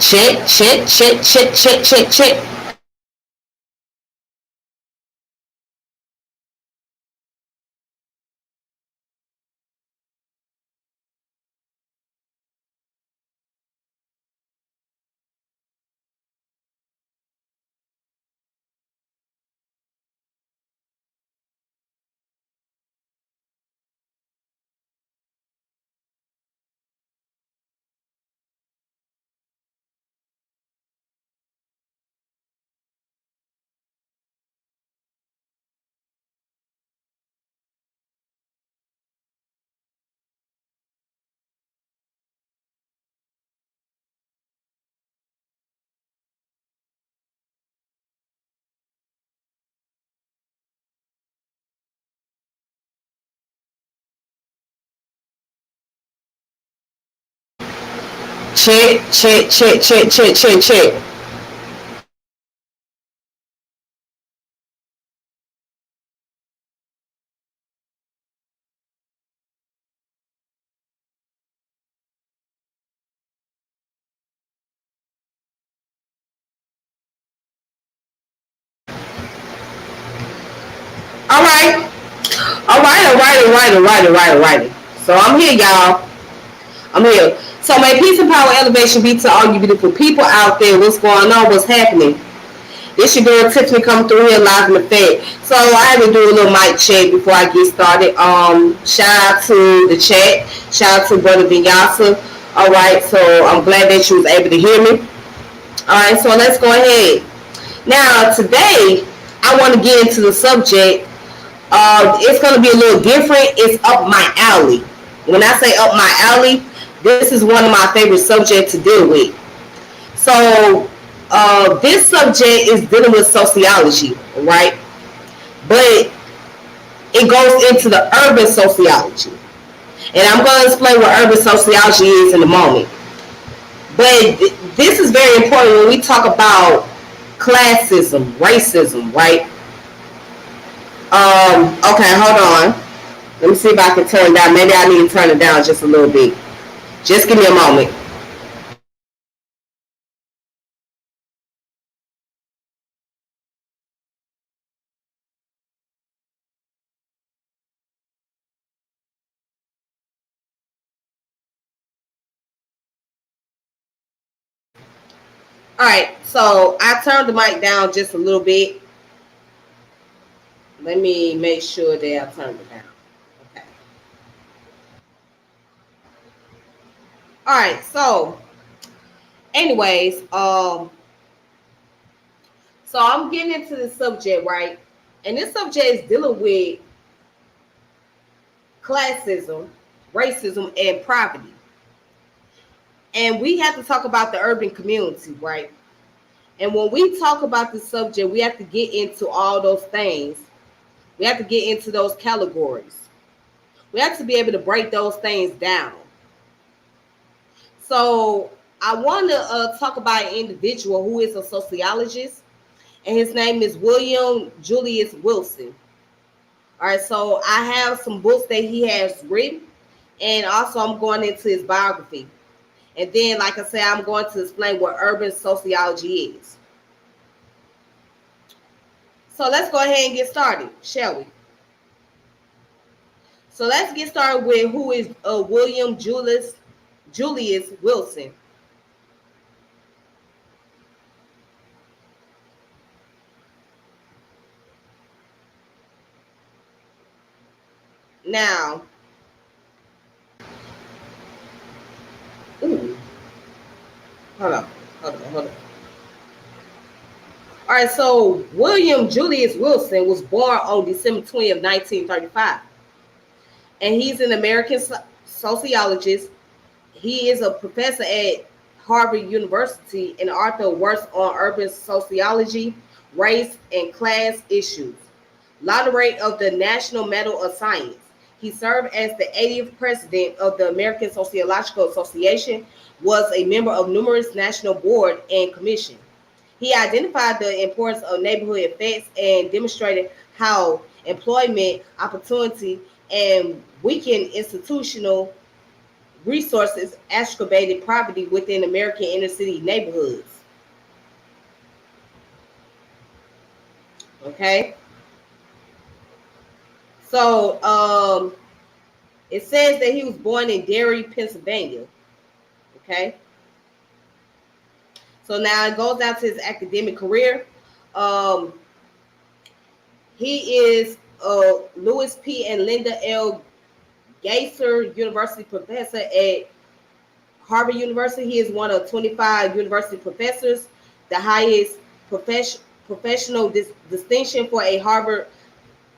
Check, check, check, check, check, check, check. Check, check, check, check, check, check, check. All right. All right, all right, all right, all right, all right, all right. So I'm here, y'all. I'm here. So may peace and power elevation be to all you beautiful people out there. What's going on? What's happening? This your girl Tiffany coming through here live in effect. So I had to do a little mic check before I get started. Shout out to the chat. Shout out to Brother Vinyasa. All right, so I'm glad that you was able to hear me. All right, so let's go ahead. Now today I want to get into the subject. It's going to be a little different. It's up my alley. When I say up my alley, this is one of my favorite subjects to deal with. So this subject is dealing with sociology, right? But it goes into the urban sociology. And I'm going to explain what urban sociology is in a moment. But this is very important when we talk about classism, racism, right? Okay, hold on. Let me see if I can turn it down. Maybe I need to turn it down just a little bit. Just give me a moment. All right, so I turned the mic down just a little bit. Let me make sure that I turned it down. Okay. All right, so anyways, so I'm getting into the subject, right? And this subject is dealing with classism, racism, and poverty. And we have to talk about the urban community, right? And when we talk about the subject, we have to get into all those things. We have to get into those categories. We have to be able to break those things down. So I want to talk about an individual who is a sociologist, and his name is William Julius Wilson. All right, so I have some books that he has written, and also I'm going into his biography. And then, like I said, I'm going to explain what urban sociology is. So let's go ahead and get started, shall we? So let's get started with who is William Julius Wilson. Now, ooh, hold on. All right, so William Julius Wilson was born on December 20th, 1935. And he's an American sociologist. He is a professor at Harvard University and author of works on urban sociology, race, and class issues. Laureate of the National Medal of Science. He served as the 80th president of the American Sociological Association, was a member of numerous national board and commission. He identified the importance of neighborhood effects and demonstrated how employment opportunity and weakened institutional resources excavated property within American inner city neighborhoods. Okay. So it says that he was born in Derry, Pennsylvania. Okay. So now it goes down to his academic career. Um, he is Louis P. and Linda L. Gaither University professor at Harvard University. He is one of 25 university professors, the highest professional distinction for a Harvard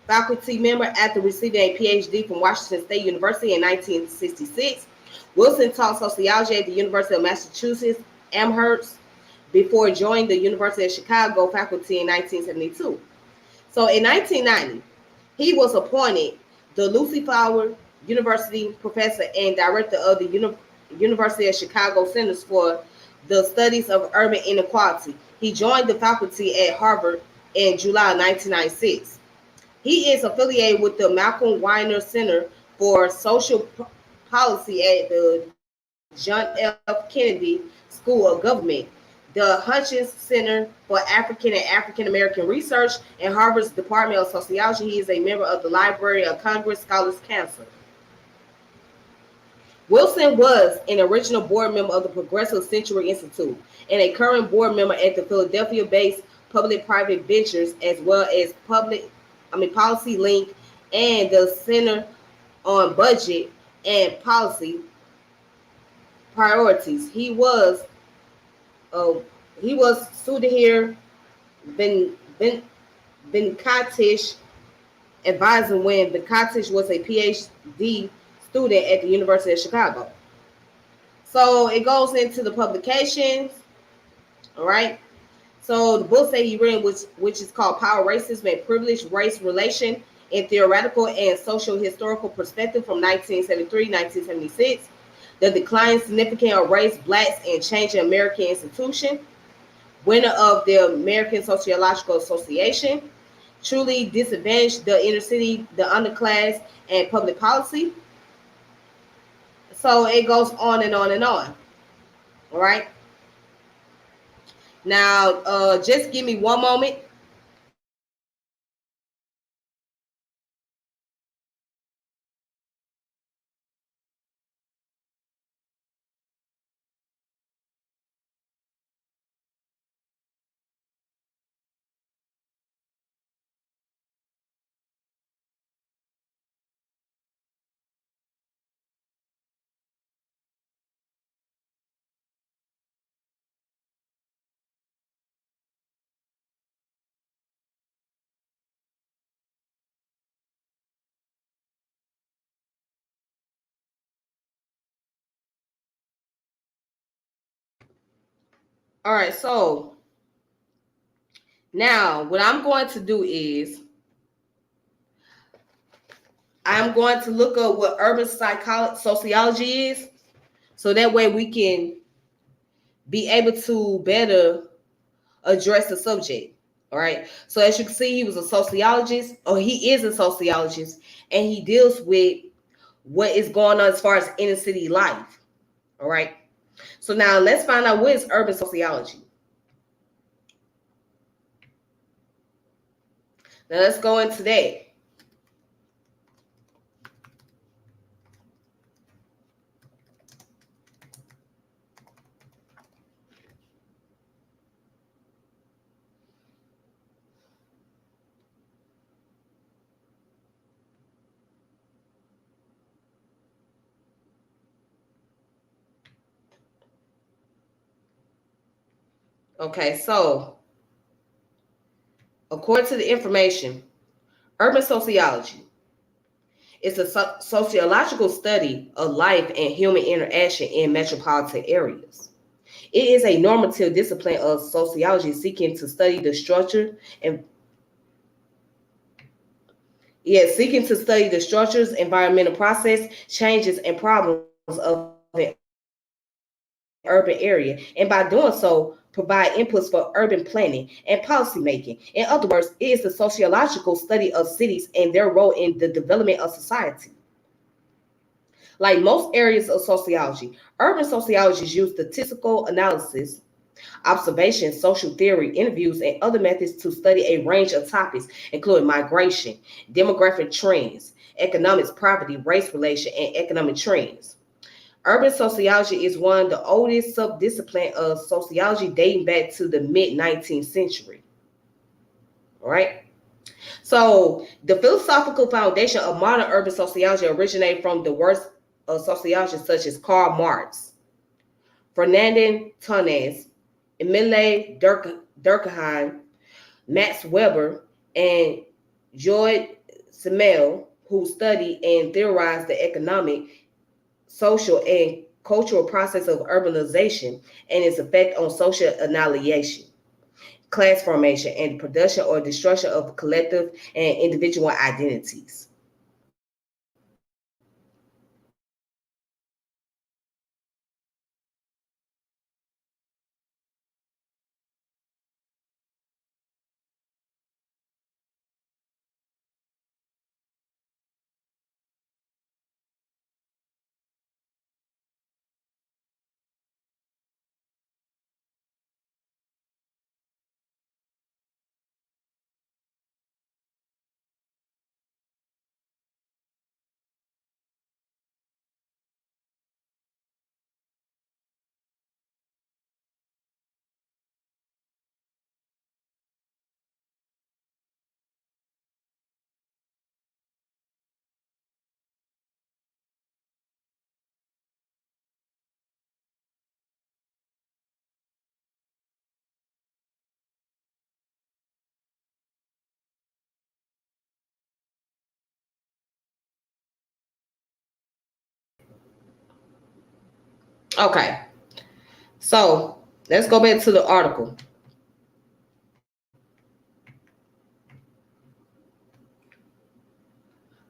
faculty member after receiving a PhD from Washington State University in 1966. Wilson taught sociology at the University of Massachusetts Amherst before joining the University of Chicago faculty in 1972. So in 1990, he was appointed the Lucy Flower University professor and director of the University of Chicago Centers for the Studies of Urban Inequality. He joined the faculty at Harvard in July 1996. He is affiliated with the Malcolm Weiner Center for Social Policy at the John F. Kennedy School of Government, the Hutchins Center for African and African American Research, and Harvard's Department of Sociology. He is a member of the Library of Congress Scholars Council. Wilson was an original board member of the Progressive Century Institute and a current board member at the Philadelphia-based Public-Private Ventures, as well as Policy Link and the Center on Budget and Policy Priorities. He was Sudhir Venkatish advising when Venkatish was a PhD student at the University of Chicago. So it goes into the publications. All right. So the book that he read, which is called Power, Racism, and Privilege, Race Relation in Theoretical and Social Historical Perspective from 1973-1976. The Decline and Significance of Race, Blacks, and Change in American Institution. Winner of the American Sociological Association. Truly Disadvantaged, the Inner City, the Underclass, and Public Policy. So it goes on and on and on. All right. Now, just give me one moment. All right, so now what I'm going to do is I'm going to look up what urban sociology is, so that way we can be able to better address the subject. All right. So as you can see, he was a sociologist, or he is a sociologist, and he deals with what is going on as far as inner city life. All right. So now let's find out what is urban sociology. Now let's go into that. Okay, so according to the information, urban sociology is a sociological study of life and human interaction in metropolitan areas. It is a normative discipline of sociology seeking to study the structure and environmental process, changes, and problems of an urban area, and by doing so, provide inputs for urban planning and policymaking. In other words, it is the sociological study of cities and their role in the development of society. Like most areas of sociology, urban sociologists use statistical analysis, observation, social theory, interviews, and other methods to study a range of topics, including migration, demographic trends, economics, poverty, race relation, and economic trends. Urban sociology is one of the oldest subdisciplines of sociology, dating back to the mid-19th century. All right. So the philosophical foundation of modern urban sociology originated from the works of sociologists such as Karl Marx, Ferdinand Tönnies, Emile Durkheim, Max Weber, and George Simmel, who studied and theorized the economic, social, and cultural process of urbanization and its effect on social annihilation, class formation, and production or destruction of collective and individual identities. Okay, so let's go back to the article.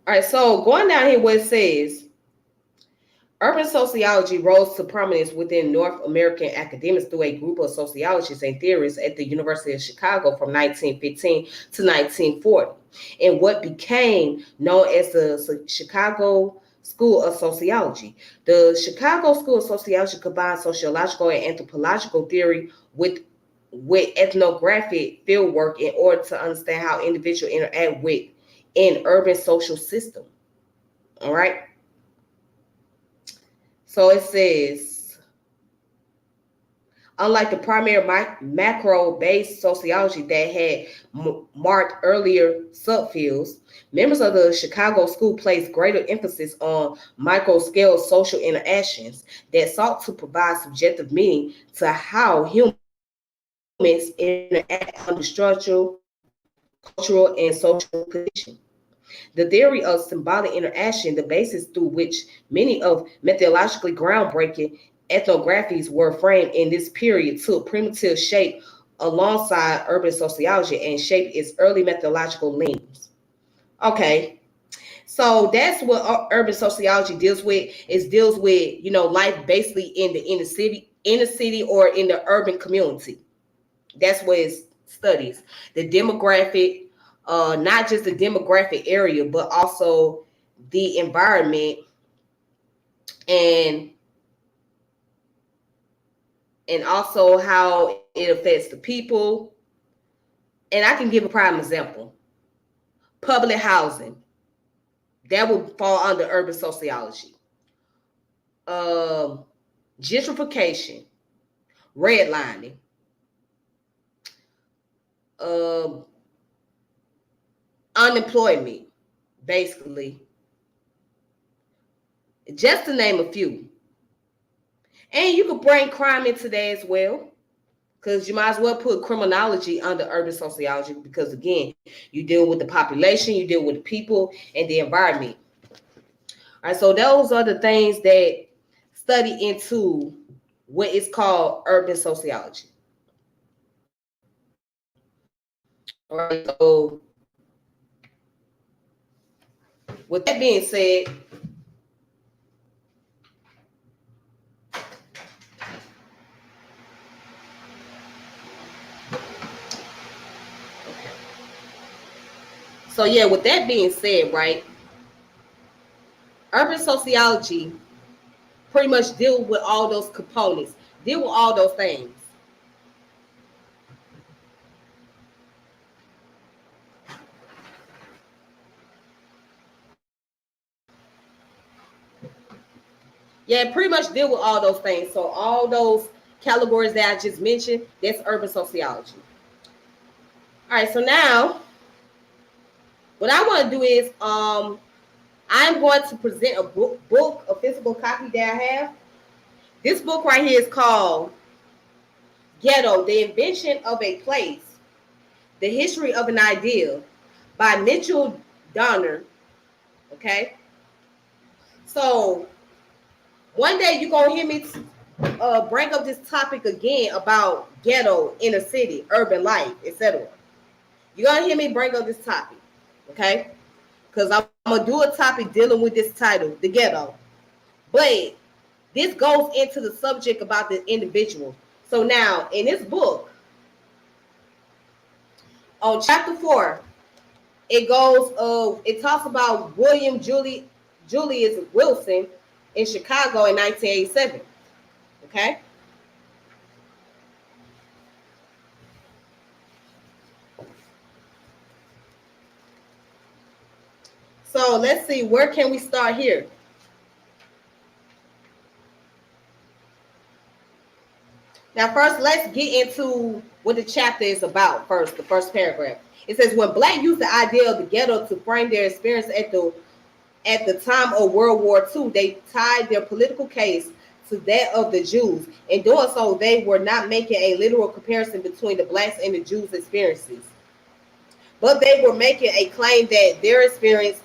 All right, so going down here where it says urban sociology rose to prominence within North American academics through a group of sociologists and theorists at the University of Chicago from 1915 to 1940, in what became known as the Chicago School of Sociology. The Chicago School of Sociology combines sociological and anthropological theory with ethnographic fieldwork in order to understand how individuals interact with an urban social system. All right. So it says, unlike the primary macro-based sociology that had marked earlier subfields, members of the Chicago School placed greater emphasis on micro-scale social interactions that sought to provide subjective meaning to how humans interact under structural, cultural, and social conditions. The theory of symbolic interaction, the basis through which many of methodologically groundbreaking ethnographies were framed in this period, took primitive shape alongside urban sociology and shaped its early methodological leanings. Okay, so that's what urban sociology deals with. It deals with life basically in the inner city or in the urban community. That's what it studies. The demographic, not just the demographic area, but also the environment and also how it affects the people. And I can give a prime example. Public housing. That would fall under urban sociology. Um, Gentrification, redlining, um, unemployment, basically, just to name a few. And you could bring crime into that as well, because you might as well put criminology under urban sociology, because again, you deal with the population, you deal with the people and the environment. All right, so those are the things that study into what is called urban sociology. All right, so with that being said, so yeah, with that being said, right, Urban sociology pretty much deal with all those components, deal with all those things. Yeah, pretty much deal with all those things. So all those categories that I just mentioned, that's urban sociology. All right, so now what I want to do is I'm going to present a book, a physical copy that I have. This book right here is called Ghetto, The Invention of a Place, The History of an Idea by Mitchell Donner. Okay? So one day you're going to hear me bring up this topic again about ghetto, inner city, urban life, etc. You're going to hear me bring up this topic. Okay? Because I'm going to do a topic dealing with this title, the ghetto. But this goes into the subject about the individual. So now, in this book, on chapter 4, it talks about Julius Wilson in Chicago in 1987. Okay? So let's see, where can we start here? Now, first, let's get into what the chapter is about first, the first paragraph. It says, when Black used the idea of the ghetto to frame their experience at the time of World War II, they tied their political case to that of the Jews. In doing so, they were not making a literal comparison between the Blacks and the Jews' experiences, but they were making a claim that their experience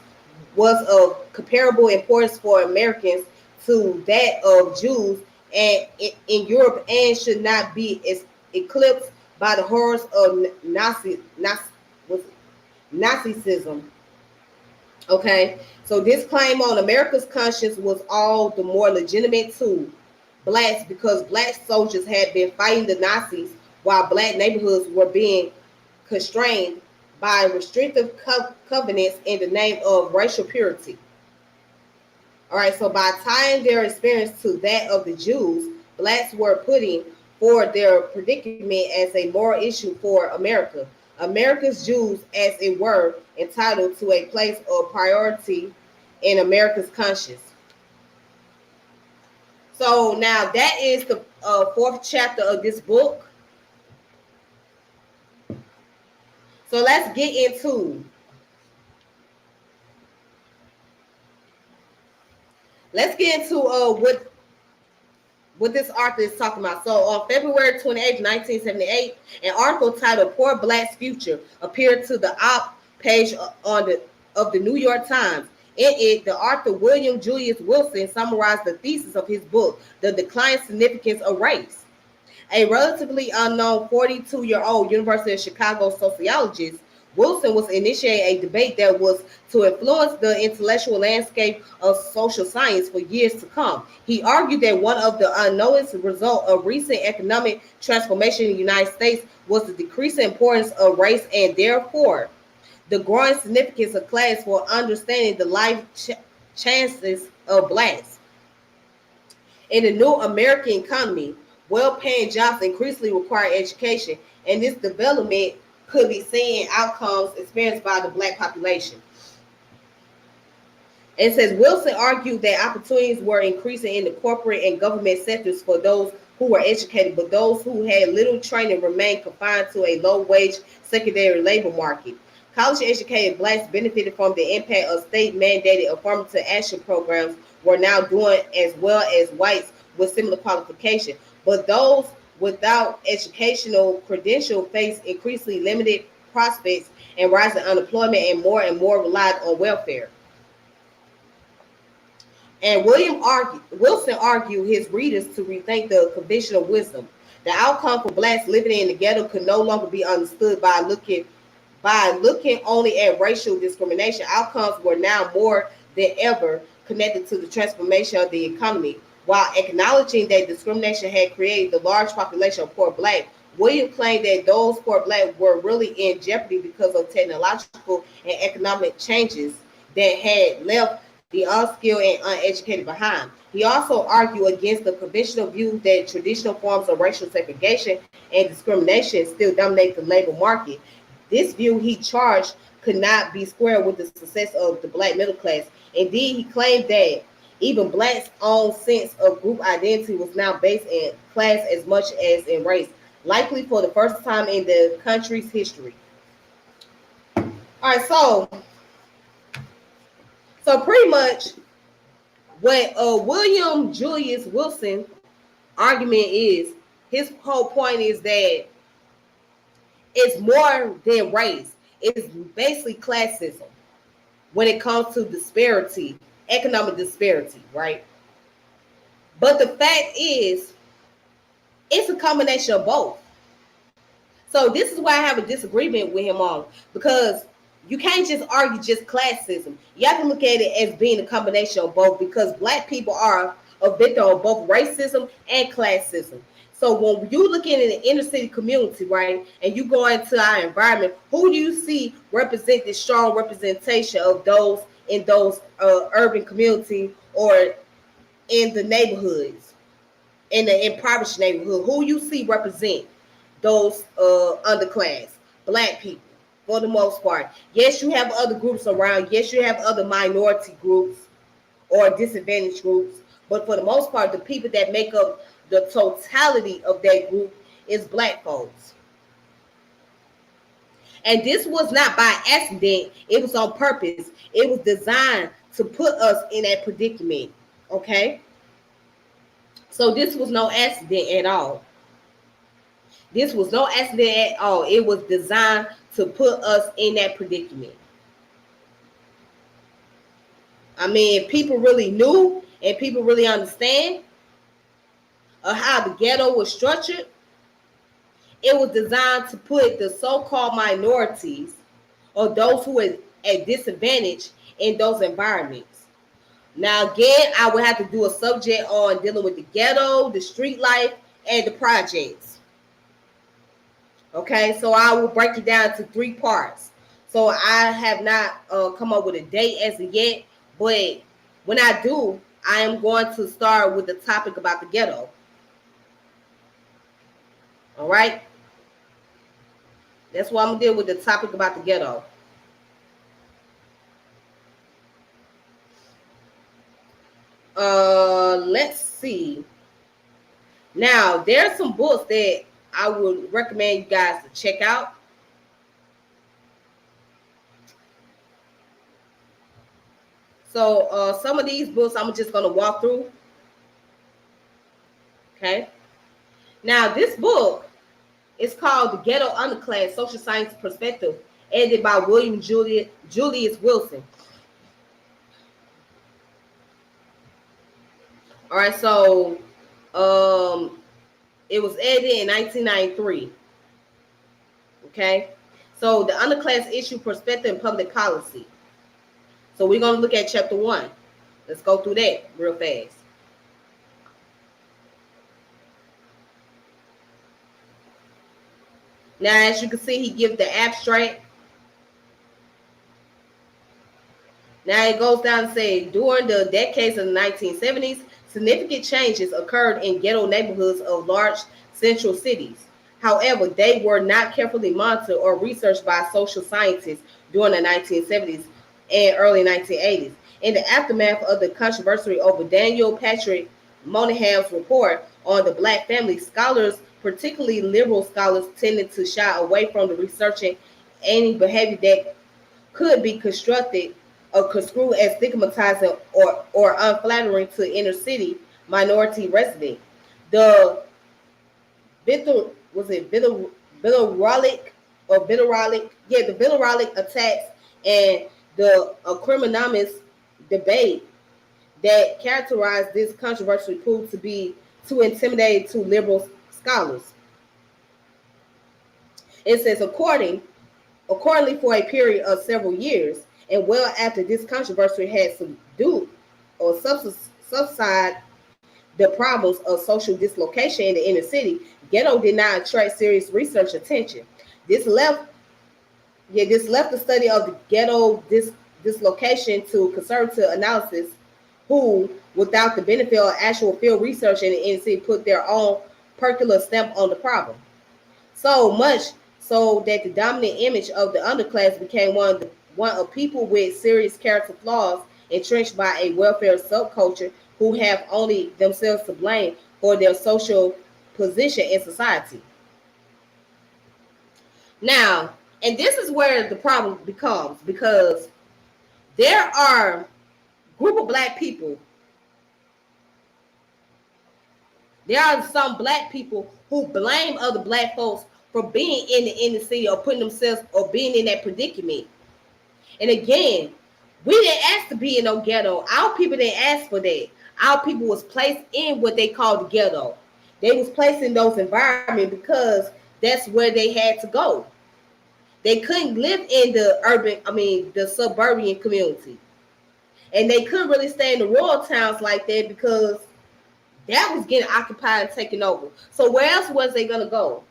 was of comparable importance for Americans to that of Jews and in Europe, and should not be eclipsed by the horrors of Nazism. Okay, so this claim on America's conscience was all the more legitimate to Blacks because Black soldiers had been fighting the Nazis while Black neighborhoods were being constrained by restrictive covenants in the name of racial purity. All right, so by tying their experience to that of the Jews, Blacks were putting forward their predicament as a moral issue for America. America's Jews, as it were, entitled to a place of priority in America's conscience. So now that is the fourth chapter of this book. So let's get into what this author is talking about. So on February 28, 1978, an article titled "Poor Black's Future" appeared to the op page of the New York Times. In it, the author William Julius Wilson summarized the thesis of his book, "The Declining Significance of Race." A relatively unknown 42-year-old University of Chicago sociologist, Wilson was initiating a debate that was to influence the intellectual landscape of social science for years to come. He argued that one of the unnoticed results of recent economic transformation in the United States was the decreasing importance of race and therefore the growing significance of class for understanding the life chances of Blacks. In the new American economy, well-paying jobs increasingly require education, and this development could be seen in outcomes experienced by the Black population. It says Wilson argued that opportunities were increasing in the corporate and government sectors for those who were educated, but those who had little training remained confined to a low-wage secondary labor market. College-educated Blacks benefited from the impact of state-mandated affirmative action programs were now doing as well as whites with similar qualifications, but those without educational credential face increasingly limited prospects and rising unemployment and more relied on welfare. And Wilson argued his readers to rethink the conventional wisdom. The outcome for Blacks living in the ghetto could no longer be understood by looking only at racial discrimination. Outcomes were now more than ever connected to the transformation of the economy. While acknowledging that discrimination had created the large population of poor Black, William claimed that those poor Black were really in jeopardy because of technological and economic changes that had left the unskilled and uneducated behind. He also argued against the conventional view that traditional forms of racial segregation and discrimination still dominate the labor market. This view, he charged, could not be squared with the success of the black middle class. Indeed, he claimed that even blacks' own sense of group identity was now based in class as much as in race, likely for the first time in the country's history. All right, so pretty much what William Julius Wilson argument is, his whole point is that it's more than race. It's basically classism when it comes to disparity, economic disparity, right? But the fact is, it's a combination of both. So this is why I have a disagreement with him on, because you can't just argue just classism. You have to look at it as being a combination of both, because black people are a victim of both racism and classism. So when you look in the inner city community, right, and you go into our environment, who do you see represent this strong representation of those in those urban community or in the neighborhoods, in the impoverished neighborhood? Who you see represent those underclass? Black people, for the most part. Yes, you have other groups around. Yes, you have other minority groups or disadvantaged groups. But for the most part, the people that make up the totality of that group is black folks. And this was not by accident. It was on purpose. It was designed to put us in that predicament. Okay? So this was no accident at all. This was no accident at all. It was designed to put us in that predicament. I mean, if people really knew and people really understand of how the ghetto was structured, it was designed to put the so-called minorities or those who are at disadvantage in those environments. Now, again, I would have to do a subject on dealing with the ghetto, the street life, and the projects. Okay, so I will break it down to 3 parts. So I have not come up with a date as of yet, but when I do, I am going to start with the topic about the ghetto. All right? That's why I'm going to deal with the topic about the ghetto. Let's see. Now, there are some books that I would recommend you guys to check out. So some of these books I'm just going to walk through. Okay. Now, this book is called The Ghetto Underclass, Social Science Perspective, edited by William Julius Wilson. All right, so it was edited in 1993. Okay, so the underclass issue, perspective, and public policy. So we're going to look at chapter 1. Let's go through that real fast. Now, as you can see, he gives the abstract. Now it goes down and says, during the decades of the 1970s, significant changes occurred in ghetto neighborhoods of large central cities. However, they were not carefully monitored or researched by social scientists during the 1970s and early 1980s. In the aftermath of the controversy over Daniel Patrick Moynihan's report on the black family, scholars, particularly liberal scholars, tended to shy away from the researching any behavior that could be construed as stigmatizing or unflattering to inner city minority residents. The vitriolic attacks and the criminalist debate that characterized this controversy proved to be too intimidating to liberal scholars. It says, accordingly, for a period of several years, and well after this controversy had subdued or subsided the problems of social dislocation in the inner city, ghetto did not attract serious research attention. This left the study of the ghetto dislocation to conservative analysis who, without the benefit of actual field research in the NC, put their own particular stamp on the problem. So much so that the dominant image of the underclass became one of people with serious character flaws entrenched by a welfare subculture who have only themselves to blame for their social position in society. Now, and this is where the problem becomes, because there are a group of black people. There are some black people who blame other black folks for being in the inner city or putting themselves or being in that predicament. And again, we didn't ask to be in no ghetto. Our people didn't ask for that. Our people was placed in what they called the ghetto. They was placed in those environments because that's where they had to go. They couldn't live in the suburban community. And they couldn't really stay in the rural towns like that because that was getting occupied and taken over. So where else was they going to go?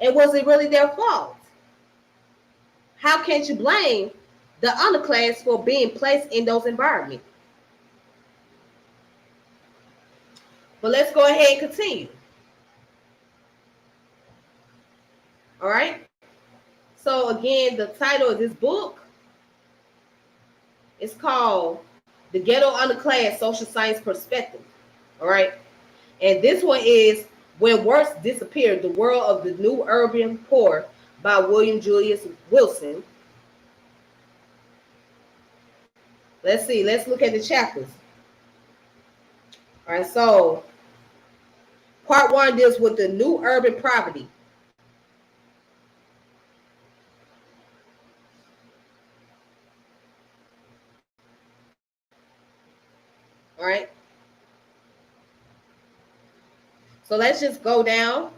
And was it really their fault? How can't you blame the underclass for being placed in those environments? But let's go ahead and continue. All right. So again, the title of this book is called The Ghetto Underclass Social Science Perspective. All right. And this one is When Worse Disappeared, The World of the New Urban Poor by William Julius Wilson. Let's see. Let's look at the chapters. All right. So part 1 deals with the new urban poverty. All right. So let's just go down.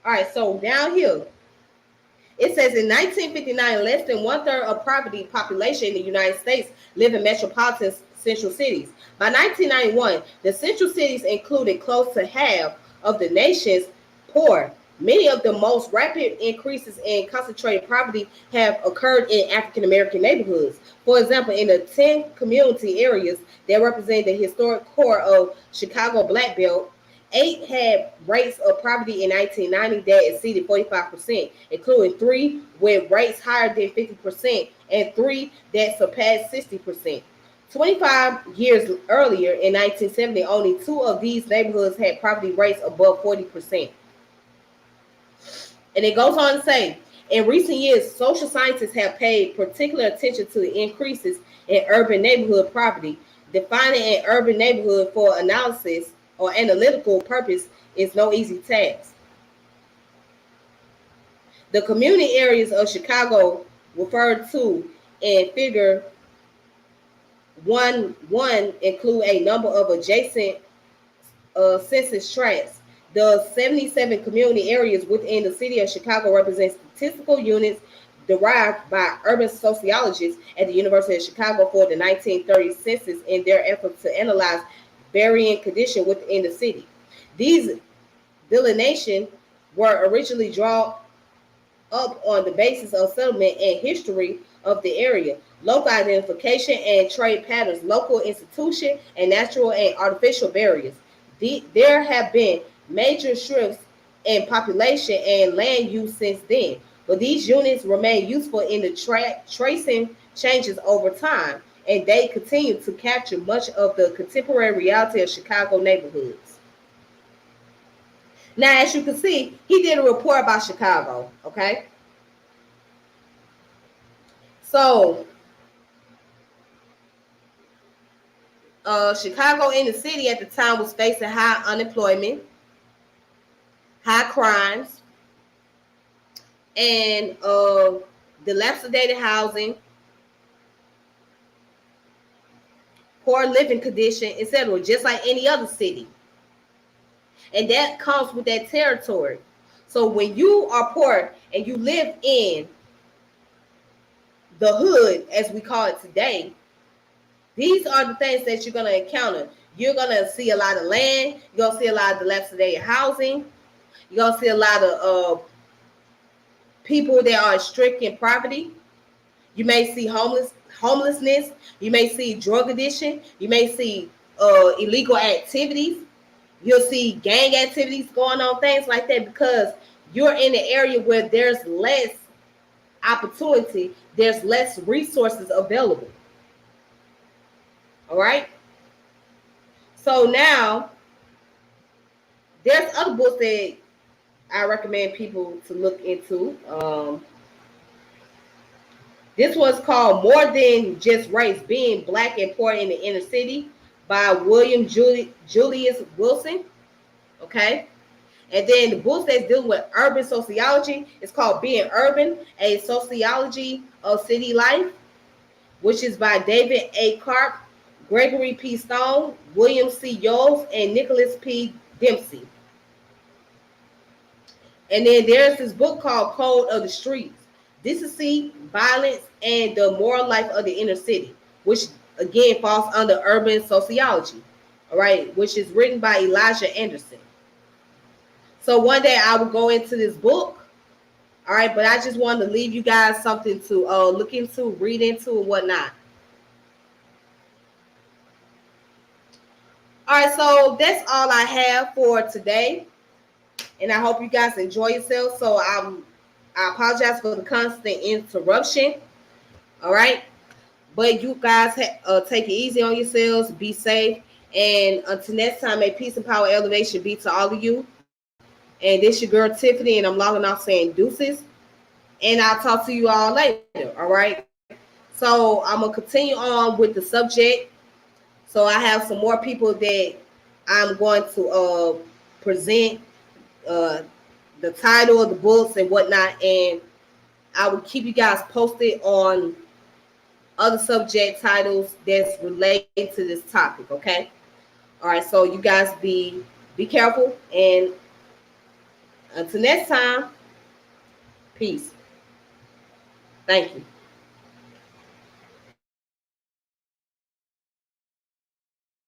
All right, so down here, it says in 1959, less than 1/3 of poverty population in the United States live in metropolitan central cities. By 1991, the central cities included close to half of the nation's poor. Many of the most rapid increases in concentrated poverty have occurred in African American neighborhoods. For example, in the 10 community areas that represent the historic core of Chicago Black Belt, 8 had rates of poverty in 1990 that exceeded 45%, including 3 with rates higher than 50% and 3 that surpassed 60%. 25 years earlier, in 1970, only 2 of these neighborhoods had poverty rates above 40%. And it goes on to say, in recent years, social scientists have paid particular attention to the increases in urban neighborhood poverty. Defining an urban neighborhood for analysis or analytical purpose is no easy task. The community areas of Chicago referred to in Figure 1.1 include a number of adjacent census tracts. The 77 community areas within the city of Chicago represent statistical units derived by urban sociologists at the University of Chicago for the 1930 census in their efforts to analyze varying conditions within the city. These delineations were originally drawn up on the basis of settlement and history of the area, local identification and trade patterns, local institution, and natural and artificial barriers. There have been major shifts in population and land use since then, but these units remain useful in the tracing changes over time, and they continue to capture much of the contemporary reality of Chicago neighborhoods. Now, as you can see, he did a report about Chicago, okay? So, Chicago in the city at the time was facing high unemployment, high crimes, and dilapidated housing, poor living condition, etc., just like any other city. And that comes with that territory. So when you are poor and you live in the hood, as we call it today, these are the things that you're going to encounter. You're going to see a lot of land. You're going to see a lot of dilapidated housing. You're going to see a lot of people that are stricken poverty. You may see homelessness. You may see drug addiction. You may see illegal activities. You'll see gang activities going on, things like that, because you're in an area where there's less opportunity, there's less resources available. All right. So now there's other books that I recommend people to look into. This one's called More Than Just Race: Being Black and Poor in the Inner City by William Julius Wilson. Okay. And then the books that's dealing with urban sociology is called Being Urban, a Sociology of City Life, which is by David A. Karp, Gregory P. Stone, William C. Yoles, and Nicholas P. Dempsey. And then there's this book called Code of the Streets: Decency, Violence, and the Moral Life of the Inner City, which again falls under urban sociology, all right, which is written by Elijah Anderson. So one day I will go into this book, all right, but I just wanted to leave you guys something to look into, read into, and whatnot. All right, so that's all I have for today, and I hope you guys enjoy yourselves. So I apologize for the constant interruption, all right, but you guys take it easy on yourselves, be safe, and until next time, may peace and power elevation be to all of you. And this your girl Tiffany, and I'm logging off saying deuces. And I'll talk to you all later, all right? So I'm going to continue on with the subject. So I have some more people that I'm going to present the title of the books and whatnot. And I will keep you guys posted on other subject titles that's related to this topic, okay? All right, so you guys be careful. And until next time, peace. Thank you.